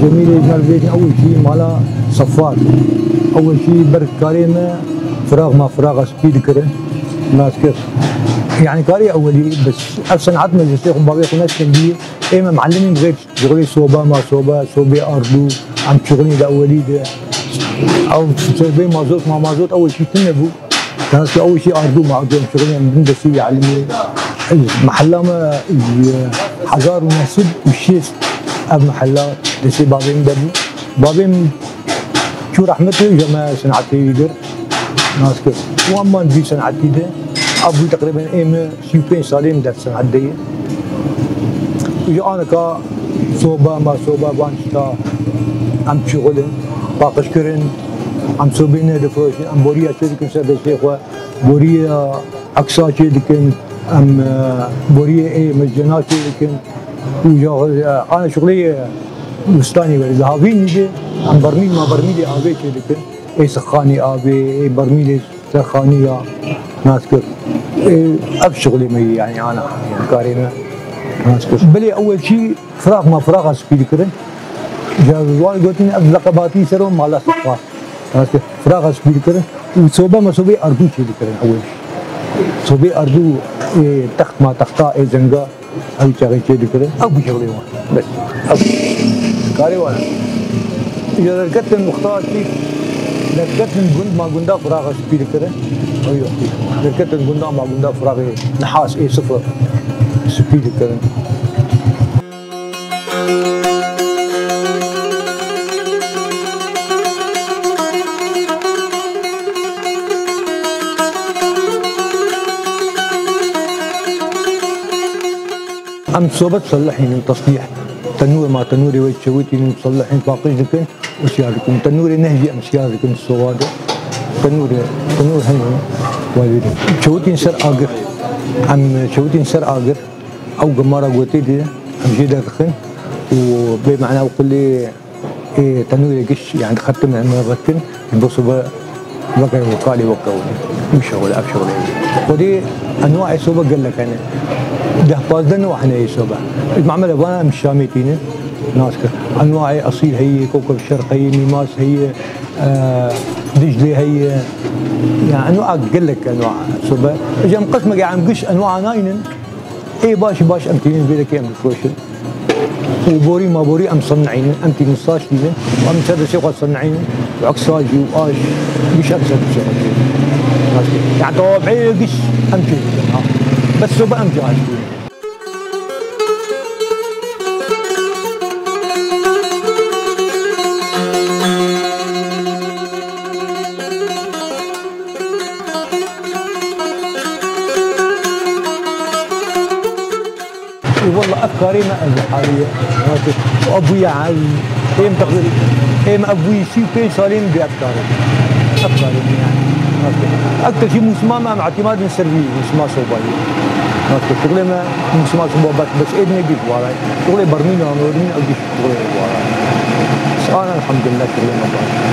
جميل يجمل بيتنا اول شيء مالا صفار اول شيء برك كاريمه فراغ ما فراغ سبيد كره ناس كيف يعني كاري اولي بس اصلا عدنا الشيخ بابي ناس كبير ايما معلمين غير شغلي صوبه ما صوبه صوبي اردو عم شغلي الاولي ده او صوبي مازوت ما مازوت اول شيء تنبو ناس اول شيء اردو ما اردو شغلي من بس يعلمي محلا ما حجار ونسب والشيس اب محلات لسي بابين دبو بابين شو رحمته جماعة صنعتي يدر ناس كيف واما في صنعتي ده ابوي تقريبا ايمه شيوبين سالين در صنعتي وجا انا كا صوبه ما صوبه بانشتا عم شغلن باقش كرن عم صوبين دفروش ام بوريا شدكن سبب شيخ بوريا اقصى شدكن ام بوريا اي مجنات شدكن وجا انا شغلي مستاني ذهبين يجي عن برميل ما برميلي ابي كذا اي سخاني ابي اي برميلي سخانيه ناس كيف اب شغلي مي يعني انا كارينا ناس كيف بلي اول شيء فراغ ما فراغ سبيد كرن جا الوالد قلت لي اب لقباتي سروا مالا صفار ناس كيف فراغ سبيد كرن وصوبه ما صوبي اردو كذا كرن اول شيء صوبي اردو تخت ما تختا اي زنقه او شغله كذا كرن ابو شغلي بس ابو كاري وانا إذا ركبت المختار فيك ركبت الجند مع جندا فراغ سبيد كده أيوه ركبت الجندا مع جندا فراغ نحاس إيه صفر سبيد كده أم صوبت صلحين التصليح تنور ما تنوري ويتشويتي مصلحين باقي لكن وسياركم تنوري نهجي ام سياركم الصواد تنور هي والدي شويتي سر اقر ام شويتي سر اقر او قماره قوتي دي ام جيدا خن وبمعنى وقل لي إيه تنوري قش يعني ختم من ركن بصبه بقى وقالي وقولي مش شغل ابشغل ودي انواع صوبه قال لك انا ده بازدن واحنا يسوبه المعمله وانا مش شاميتين ناس انواع اصيل هي كوكب الشرق هي ميماس هي دجله هي يعني انواع قال لك انواع صوبه اجا مقسمه قاعد مقش انواع ناين اي باش امتين بيدك يا مفروشن وبوري ما بوري ام مصنعين امتي نصاش لينا وام سد شيخ صنعين وعكساجي واش مش اكثر شيء يعني طوابعي قش امتي بس صوبه امتي عايش والله افكاري ما حاليا وابوي عايز ايم تقدر ايم ابوي شيء في سالم بافكاري يعني اكثر شيء مسمى مع اعتماد من سربي مسمى صوبالي شغلي ما مسمى صوبات بس ايدني بيت وراي شغلي برمينا ونورمين ادي شغلي وراي بس انا الحمد لله شغلي ما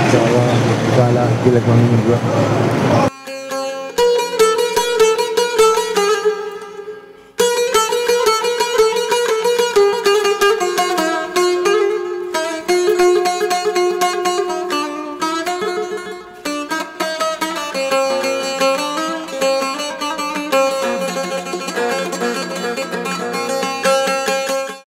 ان شاء الله تعالى كلك من